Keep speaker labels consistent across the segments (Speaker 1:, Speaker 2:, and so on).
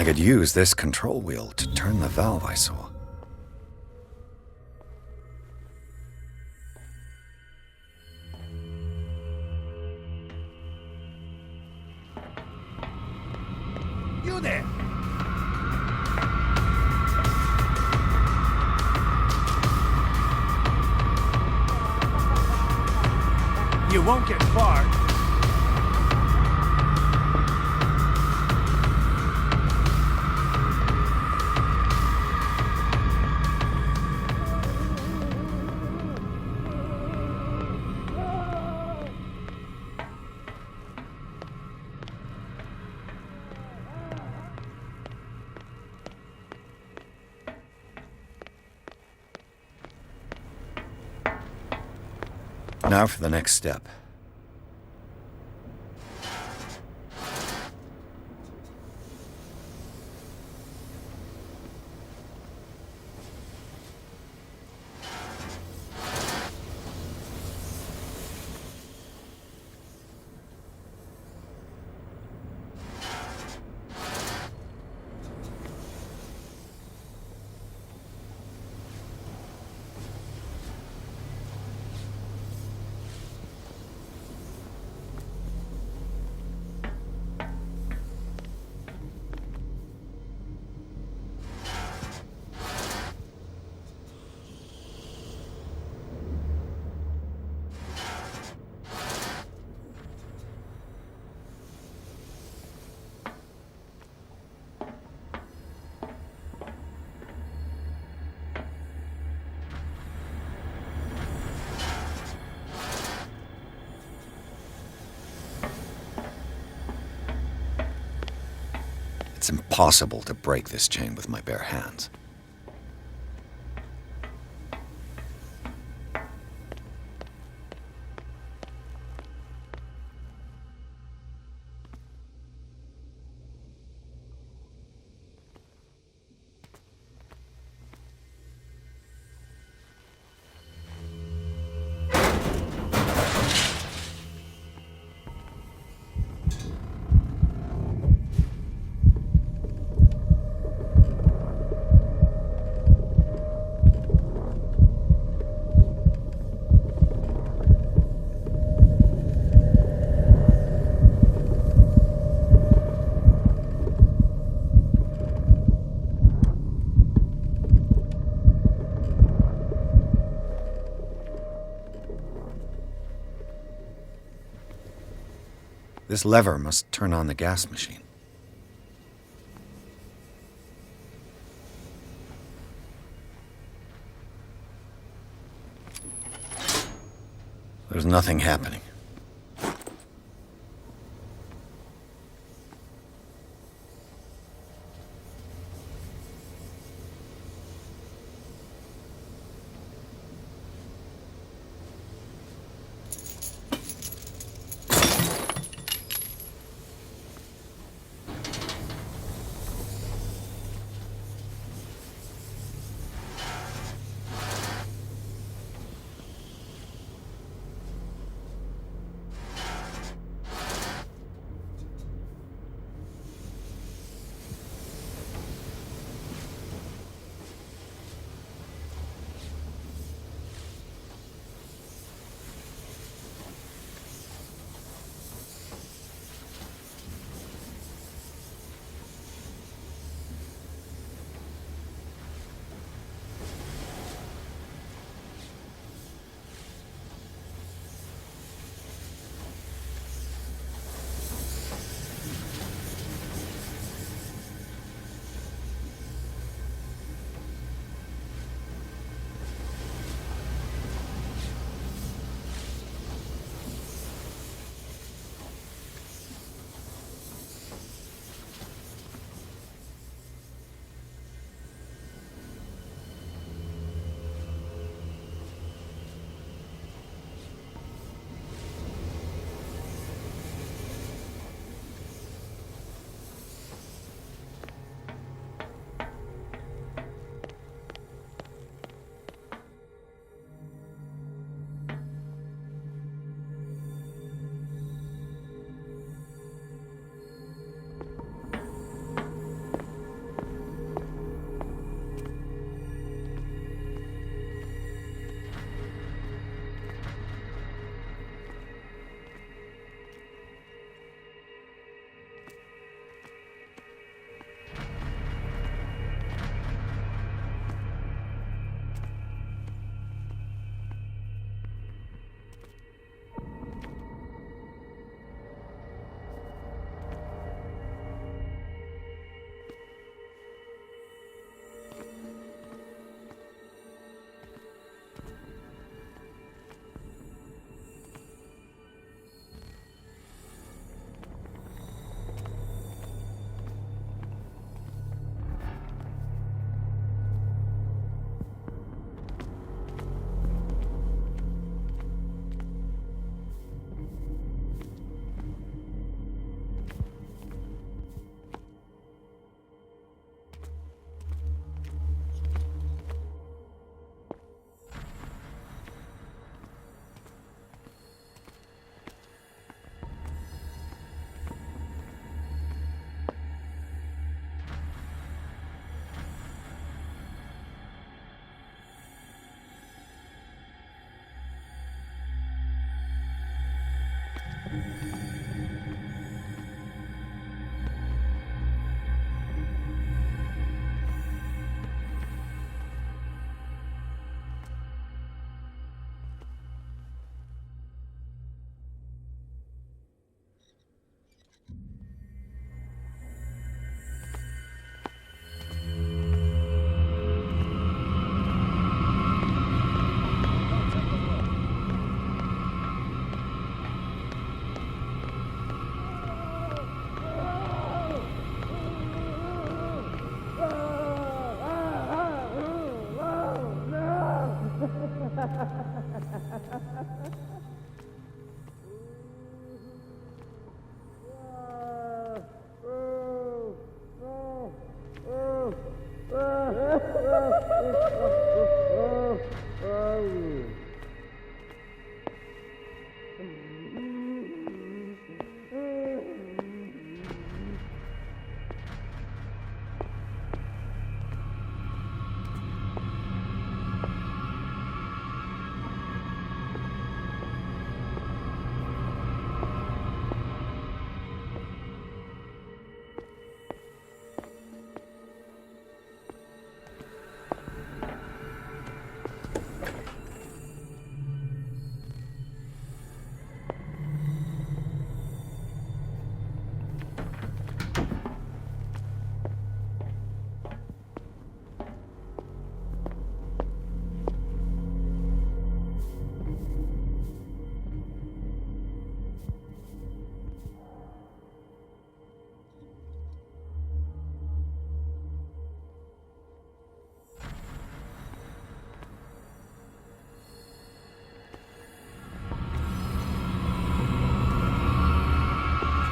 Speaker 1: could use this control wheel to turn the valve I saw.
Speaker 2: You there! You won't get far.
Speaker 1: Now for the next step. It's impossible to break this chain with my bare hands. This lever must turn on the gas machine. There's nothing happening.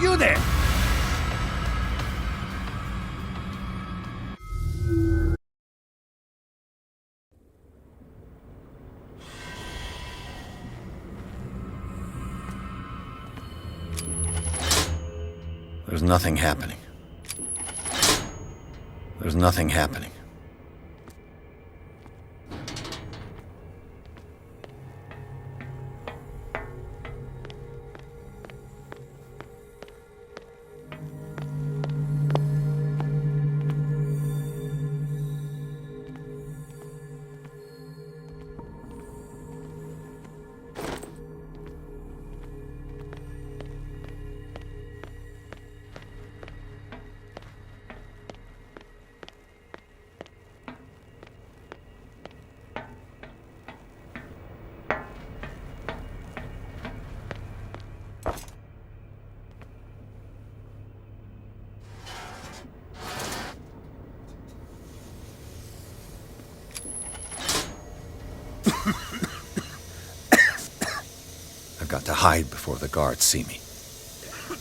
Speaker 2: You there!
Speaker 1: There's nothing happening. There's nothing happening. I've got to hide before the guards see me.
Speaker 2: Who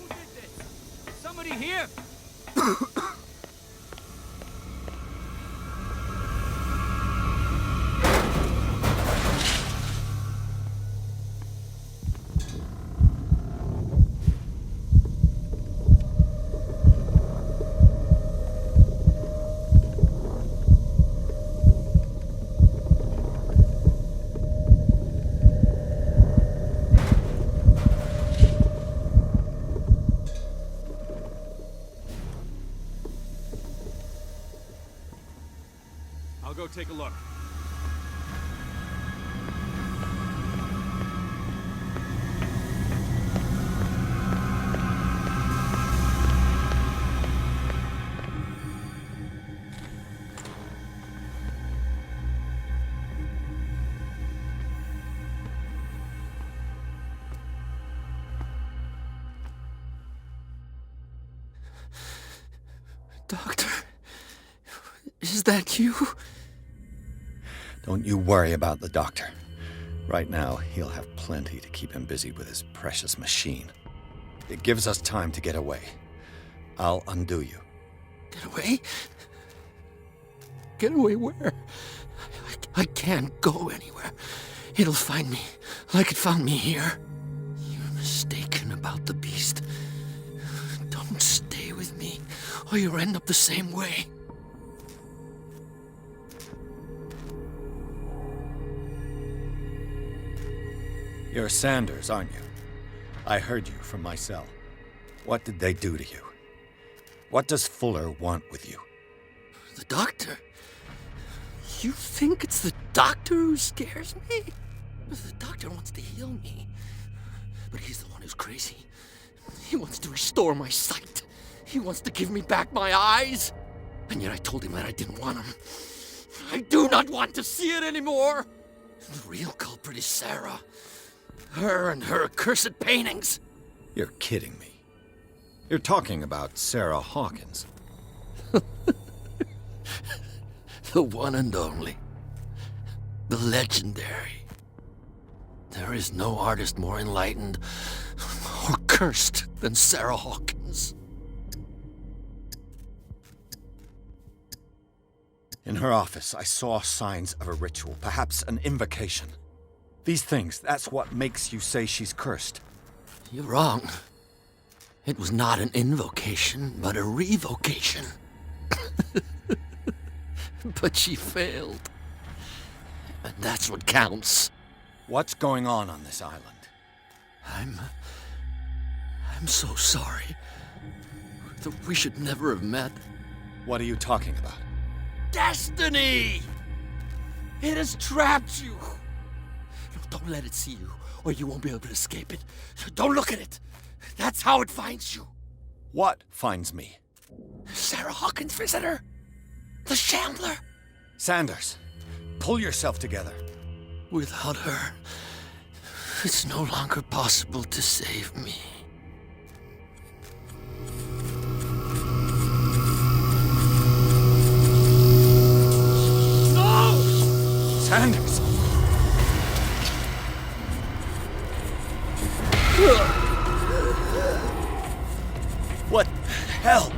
Speaker 2: did this? Somebody here! I'll go take a look.
Speaker 3: Doctor, is that you?
Speaker 1: Don't you worry about the doctor. Right now, he'll have plenty to keep him busy with his precious machine. It gives us time to get away. I'll undo you.
Speaker 3: Get away? Get away where? I can't go anywhere. It'll find me, like it found me here. You're mistaken about the beast. Don't stay with me, or you'll end up the same way.
Speaker 1: You're Sanders, aren't you? I heard you from my cell. What did they do to you? What does Fuller want with you?
Speaker 3: The doctor? You think it's the doctor who scares me? The doctor wants to heal me. But he's the one who's crazy. He wants to restore my sight. He wants to give me back my eyes. And yet I told him that I didn't want them. I do not want to see it anymore. The real culprit is Sarah. Her and her accursed paintings.
Speaker 1: You're kidding me. You're talking about Sarah Hawkins.
Speaker 3: The one and only. The legendary. There is no artist more enlightened or cursed than Sarah Hawkins.
Speaker 1: In her office, I saw signs of a ritual, perhaps an invocation. These things, that's what makes you say she's cursed.
Speaker 3: You're wrong. It was not an invocation, but a revocation. But she failed. And that's what counts.
Speaker 1: What's going on this island?
Speaker 3: I'm so sorry. We should never have met.
Speaker 1: What are you talking about?
Speaker 3: Destiny! It has trapped you. Don't let it see you, or you won't be able to escape it. Don't look at it. That's how it finds you.
Speaker 1: What finds me?
Speaker 3: Sarah Hawkins' visitor. The Shambler.
Speaker 1: Sanders, pull yourself together.
Speaker 3: Without her, it's no longer possible to save me.
Speaker 1: No! Sanders! What the hell?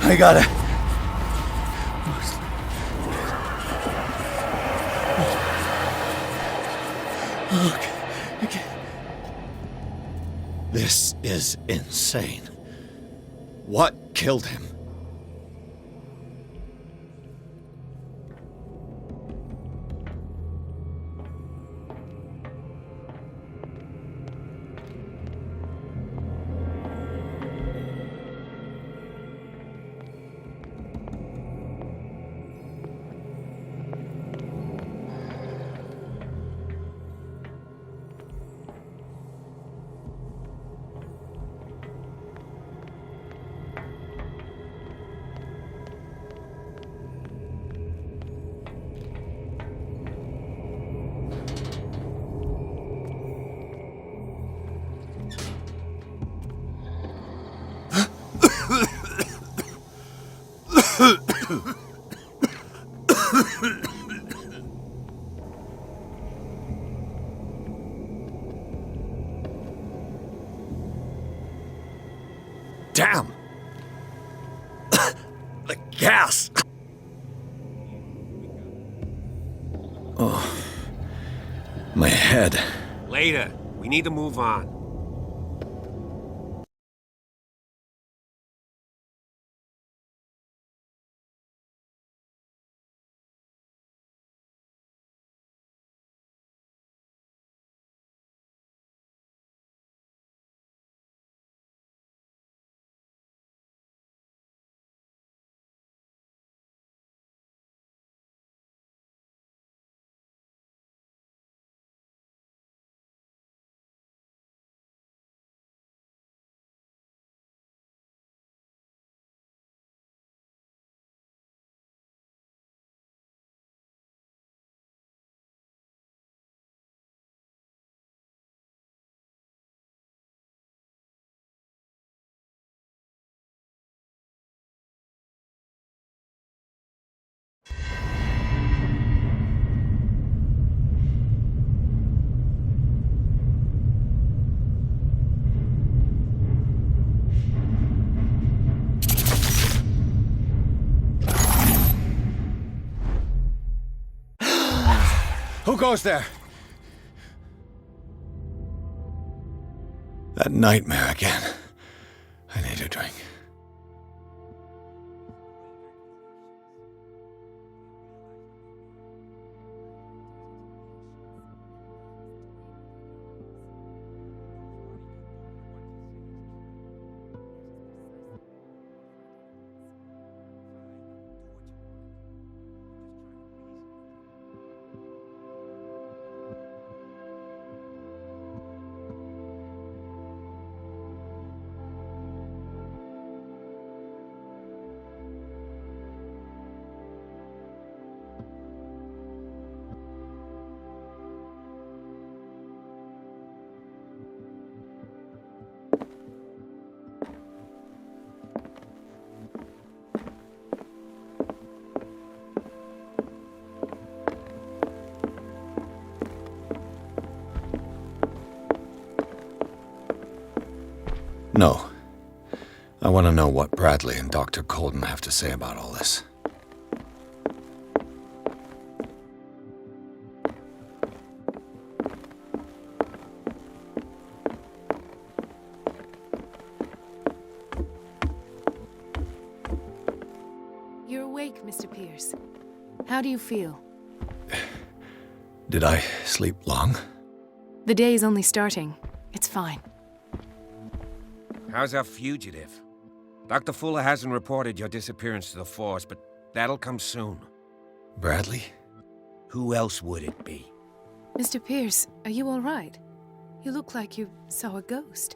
Speaker 1: I gotta. Okay. This is insane. What killed him? Damn! The gas! Oh. My head.
Speaker 2: Later. We need to move on.
Speaker 1: Who goes there? That nightmare again. I need a drink. No. I want to know what Bradley and Dr. Colden have to say about all this.
Speaker 4: You're awake, Mr. Pierce. How do you feel?
Speaker 1: Did I sleep long?
Speaker 4: The day is only starting. It's fine.
Speaker 2: How's our fugitive? Dr. Fuller hasn't reported your disappearance to the Force, but that'll come soon.
Speaker 1: Bradley?
Speaker 2: Who else would it be?
Speaker 4: Mr. Pierce, are you all right? You look like you saw a ghost.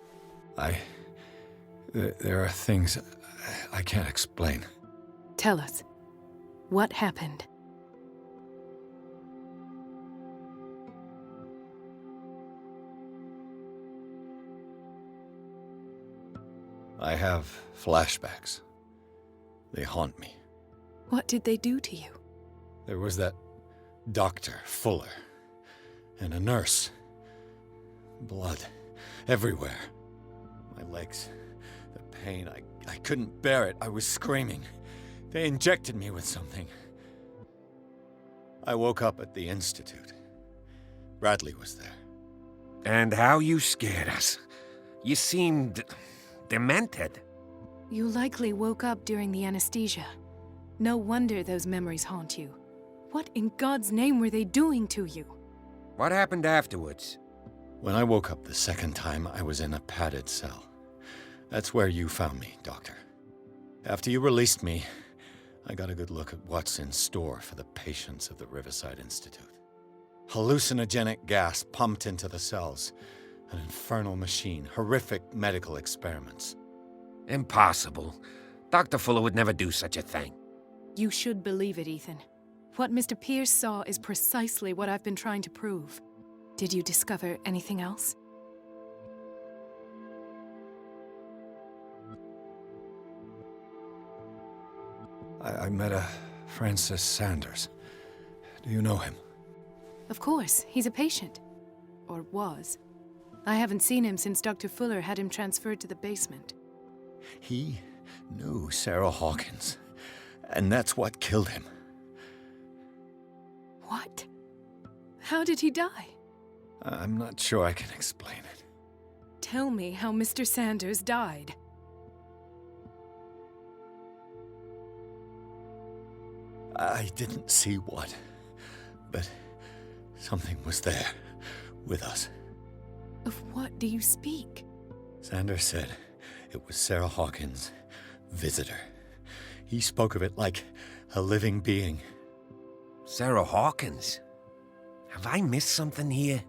Speaker 1: There are things I can't explain.
Speaker 4: Tell us. What happened?
Speaker 1: I have flashbacks. They haunt me.
Speaker 4: What did they do to you?
Speaker 1: There was that Dr. Fuller and a nurse. Blood everywhere. My legs, the pain, I couldn't bear it. I was screaming. They injected me with something. I woke up at the Institute. Bradley was there.
Speaker 2: And how you scared us. You seemed demented.
Speaker 4: You likely woke up during the anesthesia. No wonder those memories haunt you. What in God's name were they doing to you?
Speaker 2: What happened afterwards?
Speaker 1: When I woke up the second time, I was in a padded cell. That's where you found me, Doctor. After you released me, I got a good look at what's in store for the patients of the Riverside Institute. Hallucinogenic gas pumped into the cells. An infernal machine, horrific medical experiments.
Speaker 2: Impossible. Dr. Fuller would never do such a thing.
Speaker 4: You should believe it, Ethan. What Mr. Pierce saw is precisely what I've been trying to prove. Did you discover anything else?
Speaker 1: I met a Francis Sanders. Do you know him?
Speaker 4: Of course, he's a patient. Or was. I haven't seen him since Dr. Fuller had him transferred to the basement.
Speaker 1: He knew Sarah Hawkins, and that's what killed him.
Speaker 4: What? How did he die?
Speaker 1: I'm not sure I can explain it.
Speaker 4: Tell me how Mr. Sanders died.
Speaker 1: I didn't see what, but something was there, with us.
Speaker 4: Of what do you speak?
Speaker 1: Sanders said it was Sarah Hawkins' visitor. He spoke of it like a living being.
Speaker 2: Sarah Hawkins? Have I missed something here?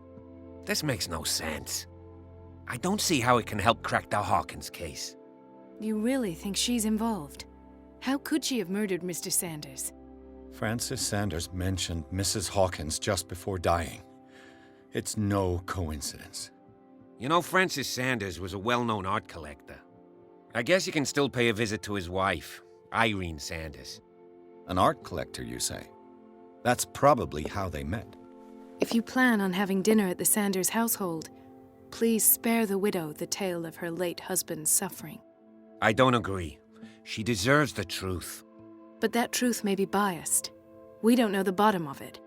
Speaker 2: This makes no sense. I don't see how it can help crack the Hawkins case.
Speaker 4: You really think she's involved? How could she have murdered Mr. Sanders?
Speaker 1: Francis Sanders mentioned Mrs. Hawkins just before dying. It's no coincidence.
Speaker 2: You know, Francis Sanders was a well-known art collector. I guess you can still pay a visit to his wife, Irene Sanders.
Speaker 1: An art collector, you say? That's probably how they met.
Speaker 4: If you plan on having dinner at the Sanders household, please spare the widow the tale of her late husband's suffering.
Speaker 2: I don't agree. She deserves the truth.
Speaker 4: But that truth may be biased. We don't know the bottom of it.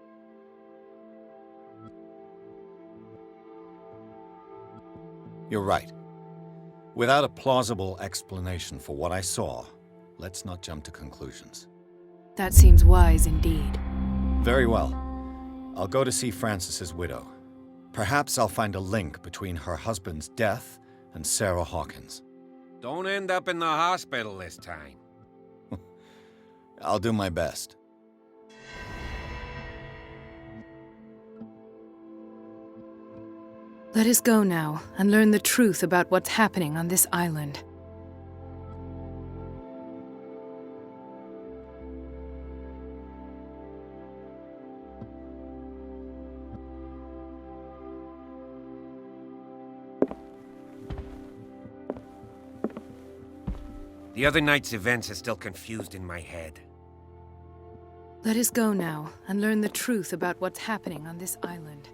Speaker 1: You're right. Without a plausible explanation for what I saw, let's not jump to conclusions.
Speaker 4: That seems wise indeed.
Speaker 1: Very well. I'll go to see Francis's widow. Perhaps I'll find a link between her husband's death and Sarah Hawkins.
Speaker 2: Don't end up in the hospital this time.
Speaker 1: I'll do my best.
Speaker 4: Let us go now and learn the truth about what's happening on this island.
Speaker 2: The other night's events are still confused in my head.
Speaker 4: Let us go now and learn the truth about what's happening on this island.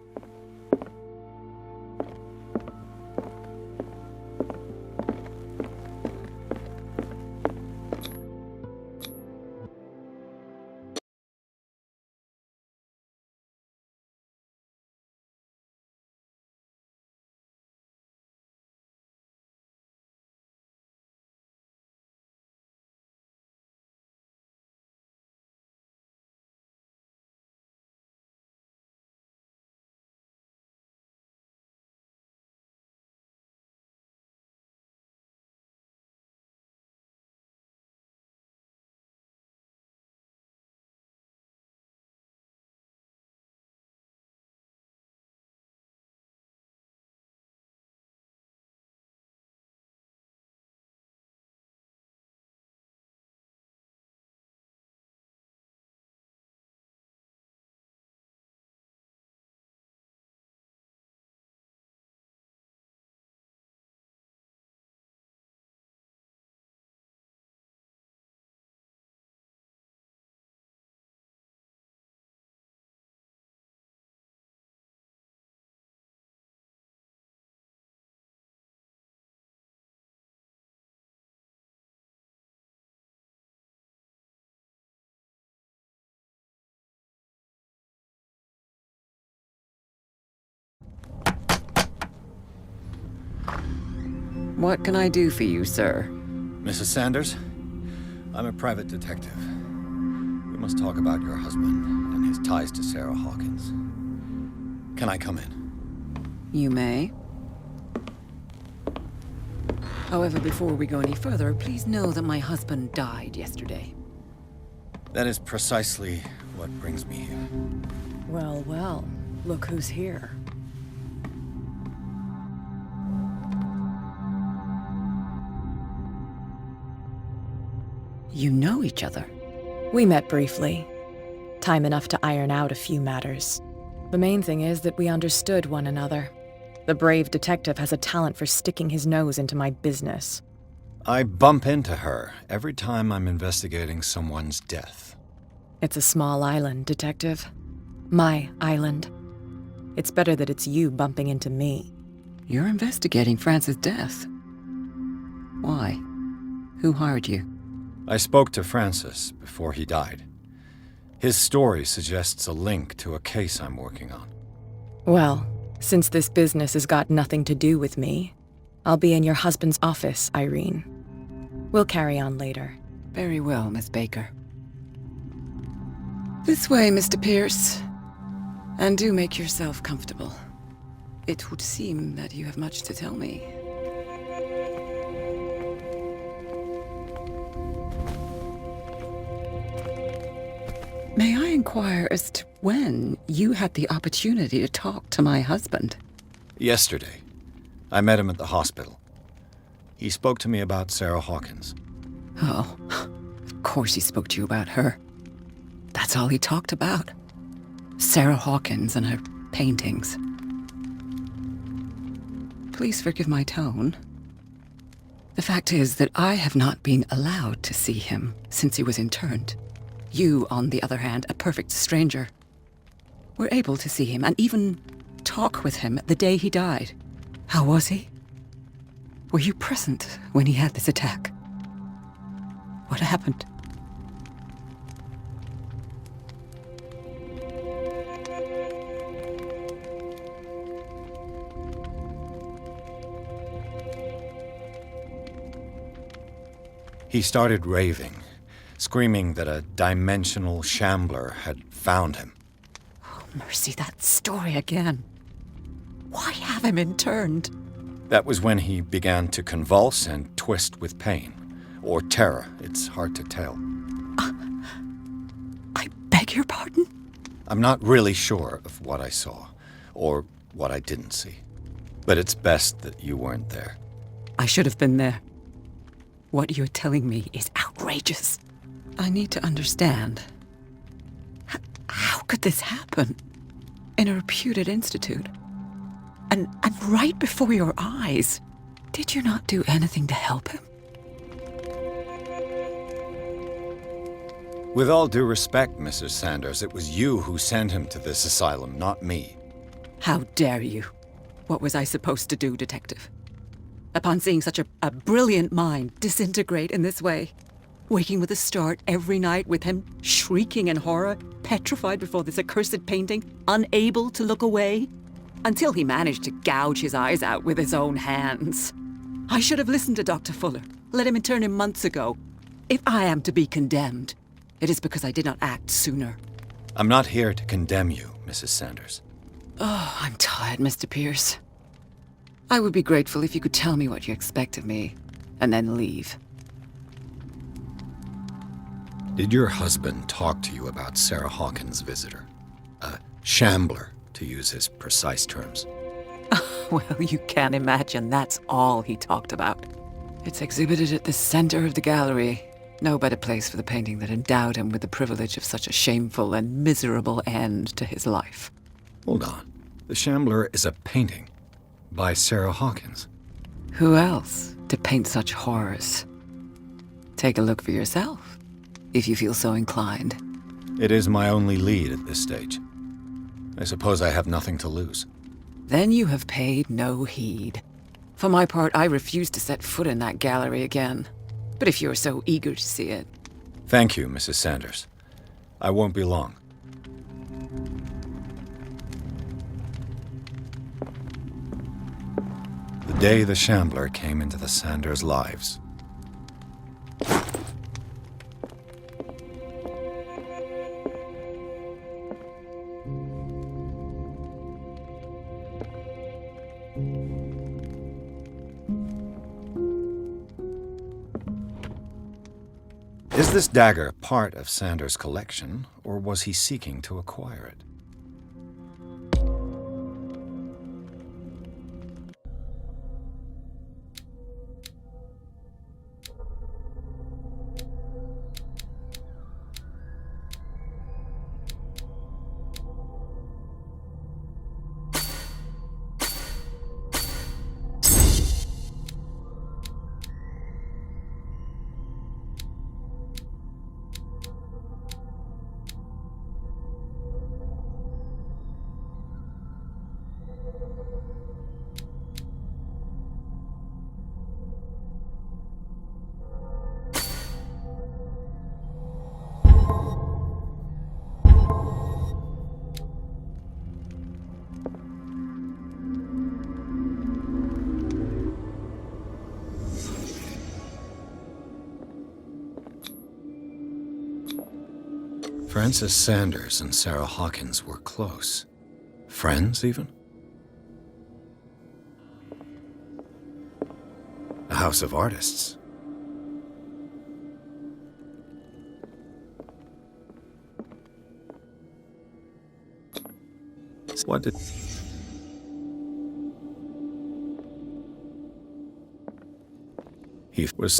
Speaker 5: What can I do for you, sir?
Speaker 1: Mrs. Sanders, I'm a private detective. We must talk about your husband and his ties to Sarah Hawkins. Can I come in?
Speaker 5: You may. However, before we go any further, please know that my husband died yesterday.
Speaker 1: That is precisely what brings me here.
Speaker 5: Well, well, look who's here. You know each other.
Speaker 4: We met briefly. Time enough to iron out a few matters. The main thing is that we understood one another. The brave detective has a talent for sticking his nose into my business.
Speaker 1: I bump into her every time I'm investigating someone's death.
Speaker 4: It's a small island, Detective. My island. It's better that it's you bumping into me.
Speaker 5: You're investigating Francis' death. Why? Who hired you?
Speaker 1: I spoke to Francis before he died. His story suggests a link to a case I'm working on.
Speaker 4: Well, since this business has got nothing to do with me, I'll be in your husband's office, Irene. We'll carry on later.
Speaker 5: Very well, Miss Baker. This way, Mr. Pierce. And do make yourself comfortable. It would seem that you have much to tell me. May I inquire as to when you had the opportunity to talk to my husband?
Speaker 1: Yesterday, I met him at the hospital. He spoke to me about Sarah Hawkins.
Speaker 5: Oh, of course he spoke to you about her. That's all he talked about. Sarah Hawkins and her paintings. Please forgive my tone. The fact is that I have not been allowed to see him since he was interned. You, on the other hand, a perfect stranger, were able to see him and even talk with him the day he died. How was he? Were you present when he had this attack? What happened?
Speaker 1: He started raving, screaming that a dimensional shambler had found him.
Speaker 5: Oh, mercy, that story again. Why have him interned?
Speaker 1: That was when he began to convulse and twist with pain. Or terror, it's hard to tell.
Speaker 5: I beg your pardon?
Speaker 1: I'm not really sure of what I saw, or what I didn't see. But it's best that you weren't there.
Speaker 5: I should have been there. What you're telling me is outrageous. I need to understand. How could this happen? In a reputed institute? And right before your eyes? Did you not do anything to help him?
Speaker 1: With all due respect, Mrs. Sanders, it was you who sent him to this asylum, not me.
Speaker 5: How dare you? What was I supposed to do, Detective? Upon seeing such a brilliant mind disintegrate in this way, waking with a start every night with him shrieking in horror, petrified before this accursed painting, unable to look away, until he managed to gouge his eyes out with his own hands. I should have listened to Dr. Fuller, let him intern him months ago. If I am to be condemned, it is because I did not act sooner.
Speaker 1: I'm not here to condemn you, Mrs. Sanders.
Speaker 5: Oh, I'm tired, Mr. Pierce. I would be grateful if you could tell me what you expect of me, and then leave.
Speaker 1: Did your husband talk to you about Sarah Hawkins' visitor? A shambler, to use his precise terms.
Speaker 5: Well, you can imagine that's all he talked about. It's exhibited at the center of the gallery. No better place for the painting that endowed him with the privilege of such a shameful and miserable end to his life.
Speaker 1: Hold on. The Shambler is a painting by Sarah Hawkins.
Speaker 5: Who else to paint such horrors? Take a look for yourself, if you feel so inclined.
Speaker 1: It is my only lead at this stage. I suppose I have nothing to lose.
Speaker 5: Then you have paid no heed. For my part, I refuse to set foot in that gallery again. But if you're so eager to see it...
Speaker 1: Thank you, Mrs. Sanders. I won't be long. The day the Shambler came into the Sanders' lives. Is this dagger part of Sanders' collection, or was he seeking to acquire it? Francis Sanders and Sarah Hawkins were close. Friends, even? A house of artists. What did... He was...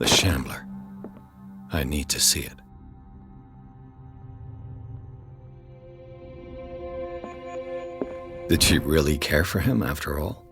Speaker 1: The Shambler. I need to see it. Did she really care for him after all?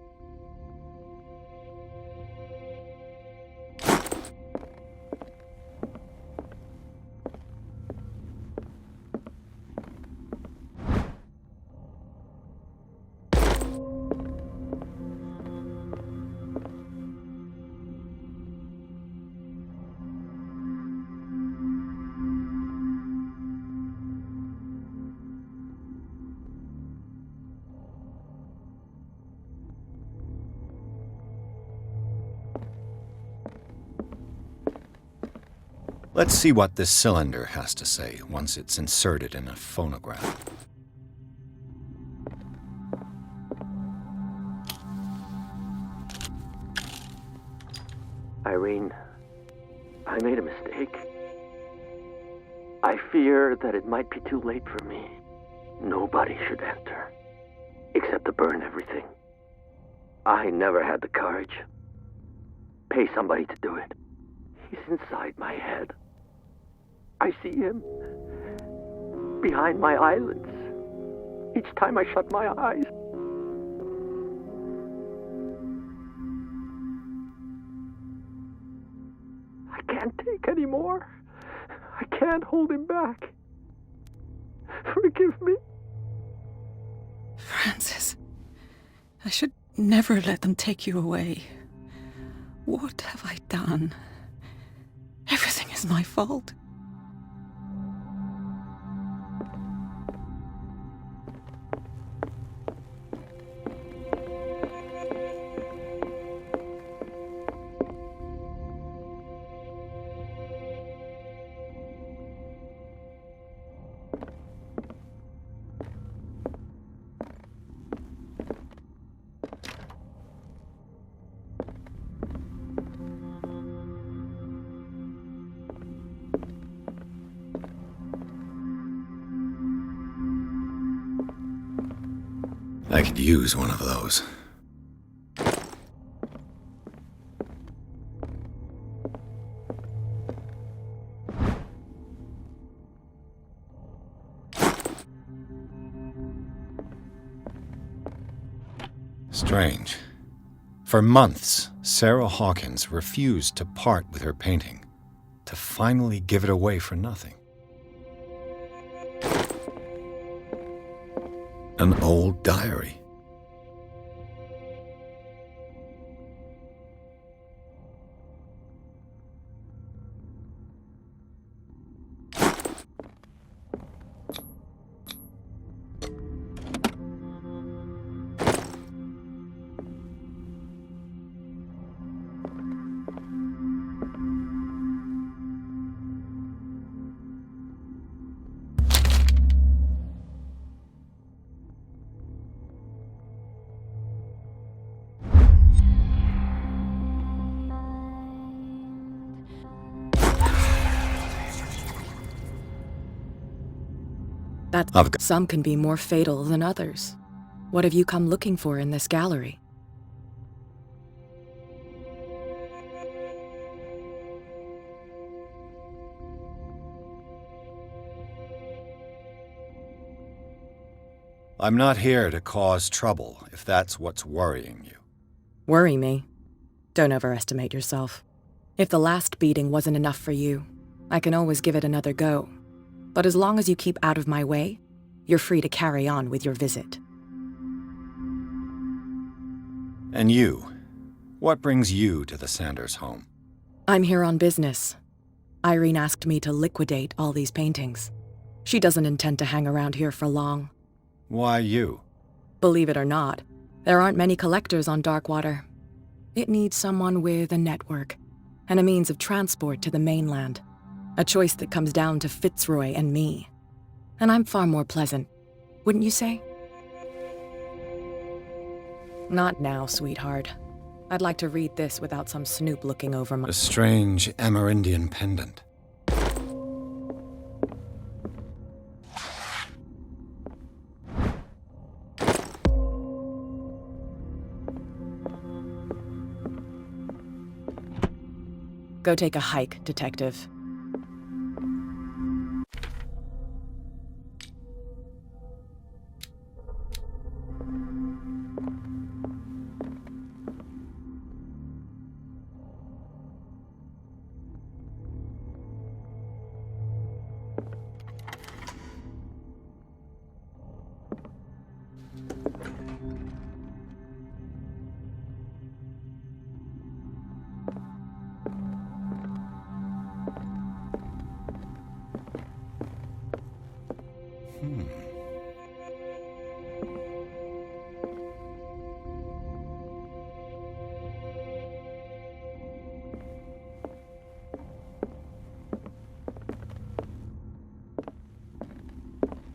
Speaker 1: Let's see what this cylinder has to say once it's inserted in a phonograph.
Speaker 3: Irene, I made a mistake. I fear that it might be too late for me. Nobody should enter, except to burn everything. I never had the courage. Pay somebody to do it. He's inside my head. I see him behind my eyelids each time I shut my eyes. I can't take any more. I can't hold him back. Forgive me.
Speaker 5: Francis, I should never let them take you away. What have I done? Everything is my fault.
Speaker 1: I could use one of those. Strange. For months, Sarah Hawkins refused to part with her painting, to finally give it away for nothing. An old diary. I've got-
Speaker 4: Some can be more fatal than others. What have you come looking for in this gallery?
Speaker 1: I'm not here to cause trouble, if that's what's worrying you.
Speaker 4: Worry me? Don't overestimate yourself. If the last beating wasn't enough for you, I can always give it another go. But as long as you keep out of my way, you're free to carry on with your visit.
Speaker 1: And you? What brings you to the Sanders home?
Speaker 4: I'm here on business. Irene asked me to liquidate all these paintings. She doesn't intend to hang around here for long.
Speaker 1: Why you?
Speaker 4: Believe it or not, there aren't many collectors on Darkwater. It needs someone with a network and a means of transport to the mainland. A choice that comes down to Fitzroy and me. And I'm far more pleasant, wouldn't you say? Not now, sweetheart. I'd like to read this without some snoop looking over my...
Speaker 1: A strange Amerindian pendant.
Speaker 4: Go take a hike, Detective.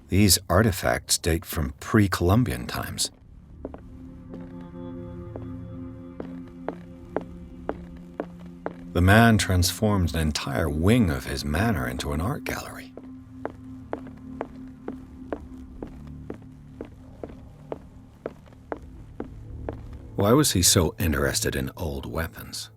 Speaker 1: These artifacts date from pre-Columbian times. The man transformed an entire wing of his manor into an art gallery. Why was he so interested in old weapons?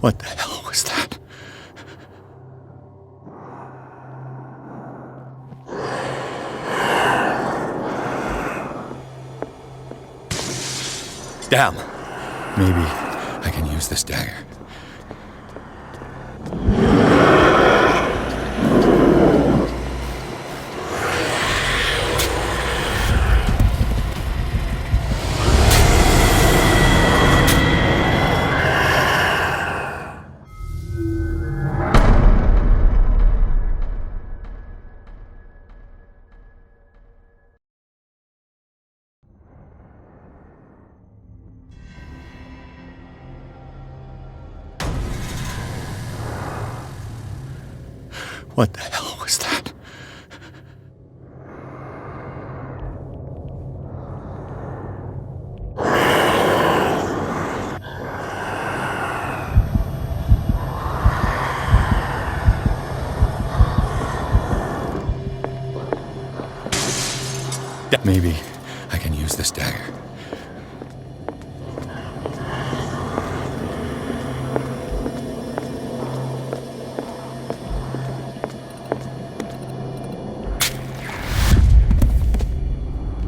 Speaker 1: What the hell was that? Damn. Maybe I can use this dagger. What the hell was that? Maybe I can use this dagger.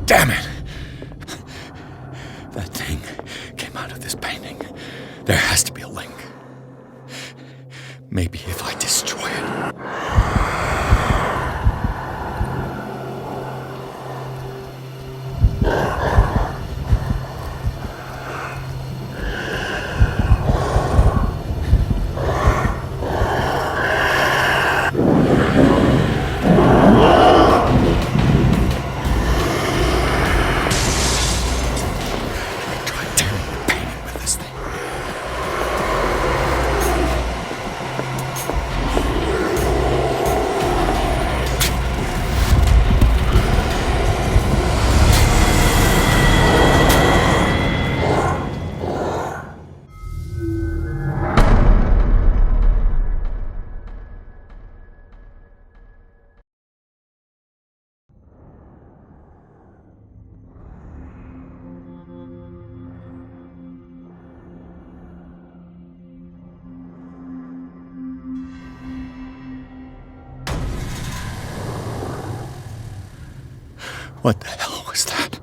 Speaker 1: Damn it! That thing came out of this painting. There has to be a link. Maybe if I destroy it. What the hell was that?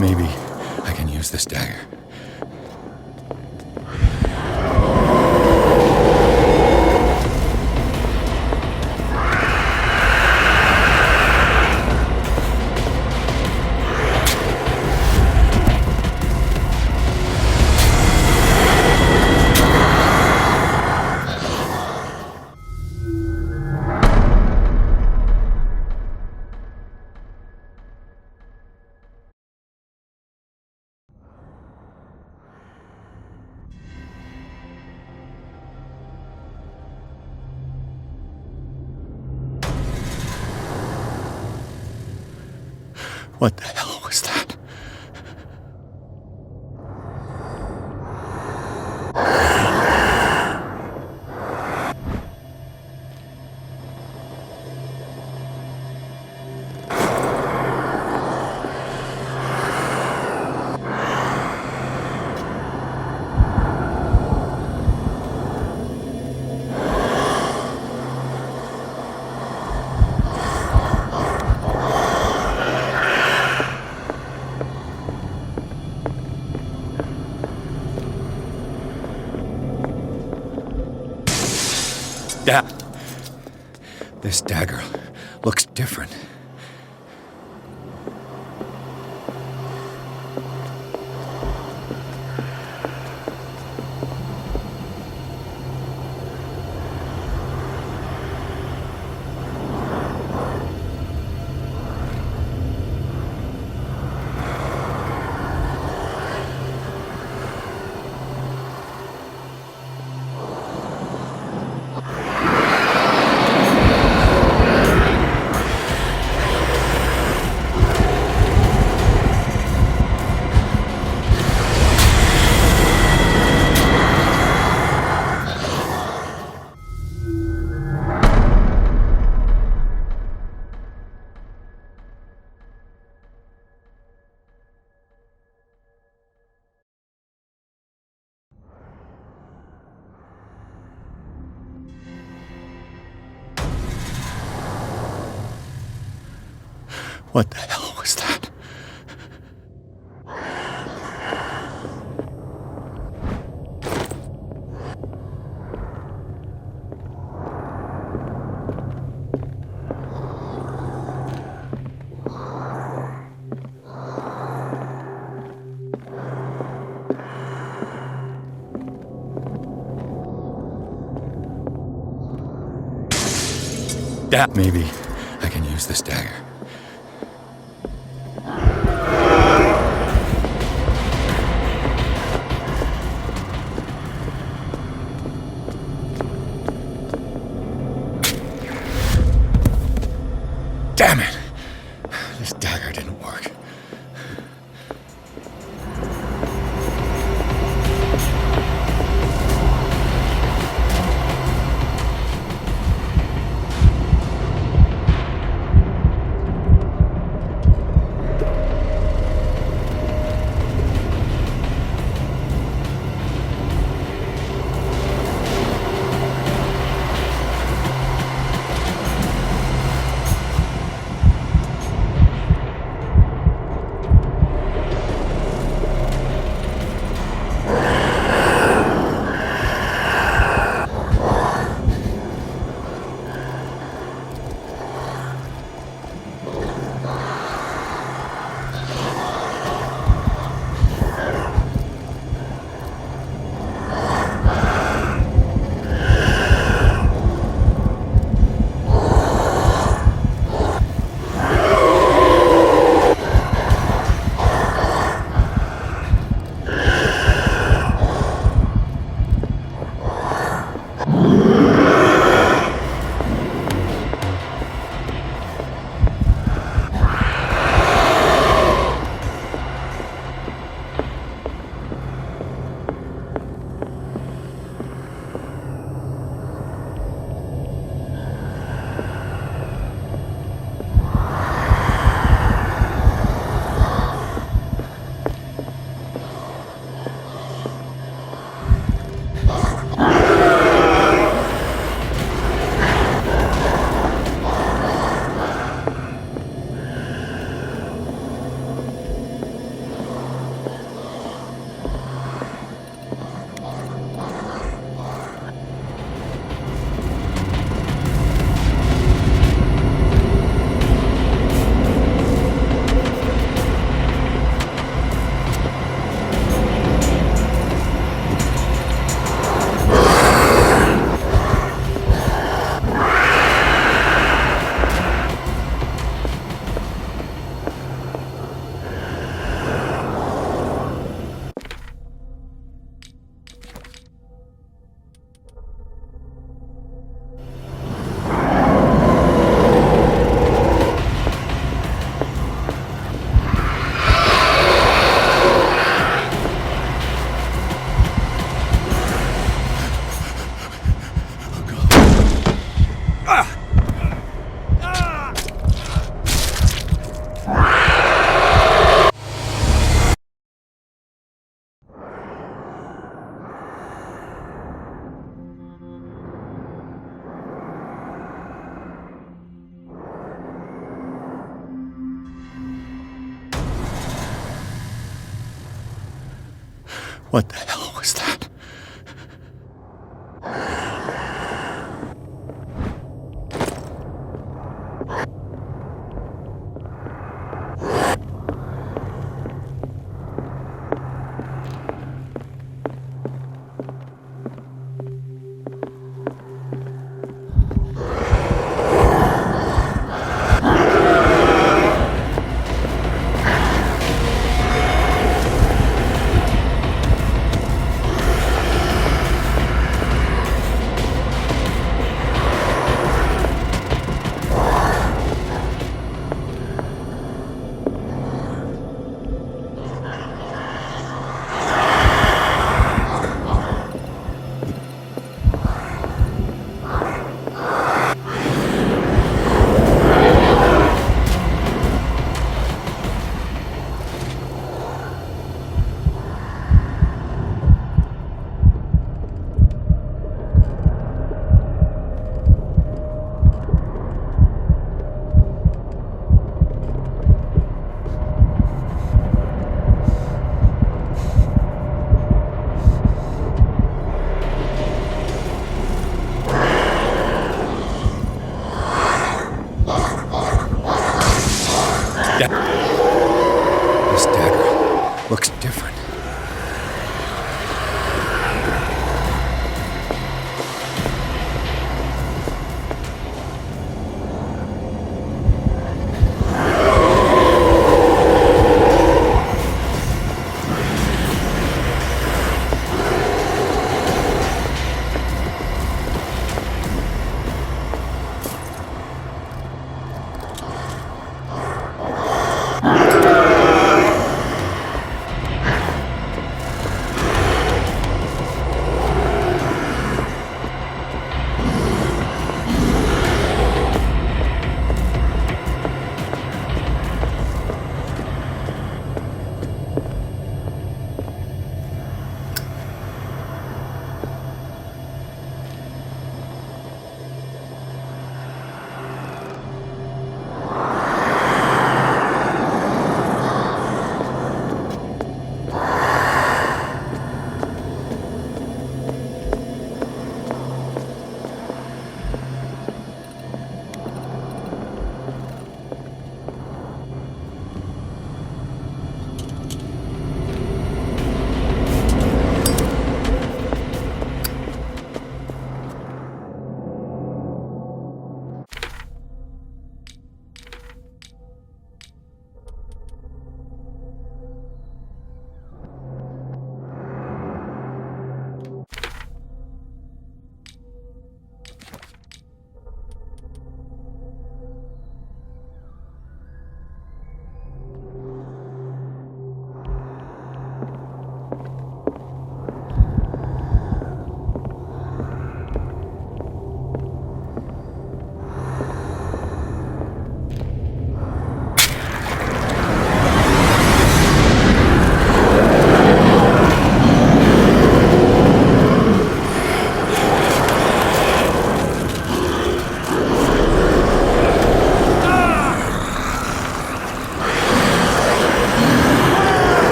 Speaker 1: Maybe I can use this dagger. What the hell was that? This dagger looks different. What the hell was that? Maybe I can use this dagger. Damn it! This dagger didn't work. What the hell was that?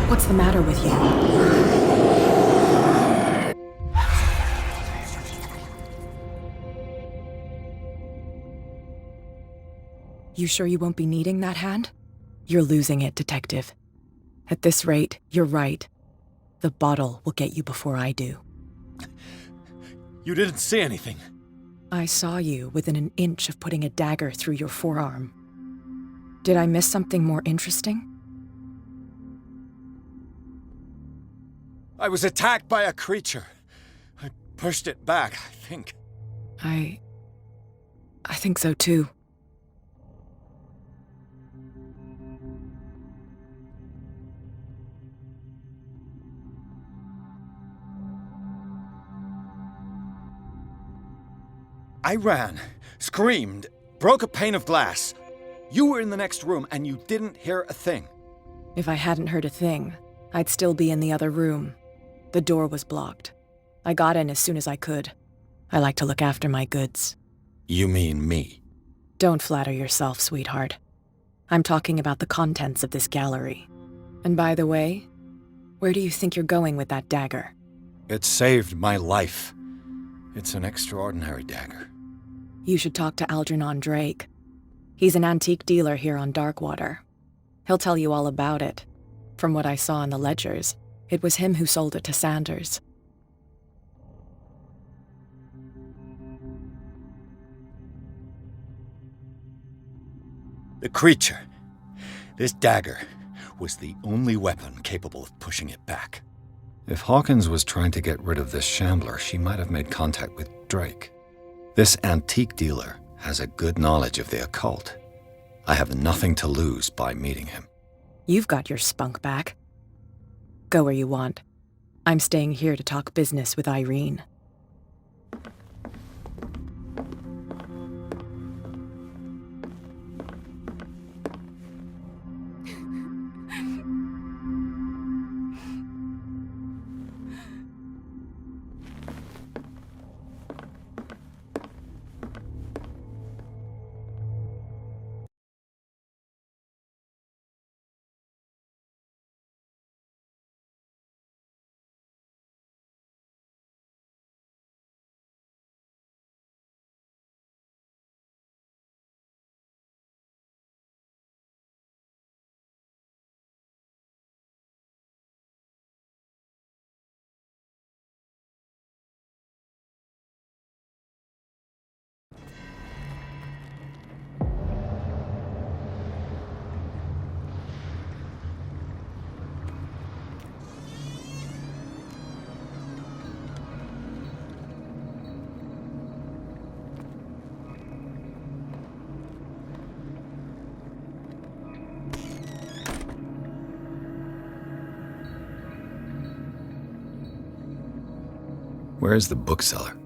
Speaker 4: What's the matter with you? You sure you won't be needing that hand? You're losing it, Detective. At this rate, you're right. The bottle will get you before I do.
Speaker 1: You didn't see anything.
Speaker 4: I saw you within an inch of putting a dagger through your forearm. Did I miss something more interesting?
Speaker 1: I was attacked by a creature. I pushed it back, I think.
Speaker 4: I think so too.
Speaker 1: I ran, screamed, broke a pane of glass. You were in the next room and you didn't hear a thing.
Speaker 4: If I hadn't heard a thing, I'd still be in the other room. The door was blocked. I got in as soon as I could. I like to look after my goods.
Speaker 1: You mean me?
Speaker 4: Don't flatter yourself, sweetheart. I'm talking about the contents of this gallery. And by the way, where do you think you're going with that dagger?
Speaker 1: It saved my life. It's an extraordinary dagger.
Speaker 4: You should talk to Algernon Drake. He's an antique dealer here on Darkwater. He'll tell you all about it. From what I saw in the ledgers, it was him who sold it to Sanders.
Speaker 1: The creature, this dagger, was the only weapon capable of pushing it back. If Hawkins was trying to get rid of this shambler, she might have made contact with Drake. This antique dealer has a good knowledge of the occult. I have nothing to lose by meeting him.
Speaker 4: You've got your spunk back. Go where you want. I'm staying here to talk business with Irene.
Speaker 1: Where is the bookseller?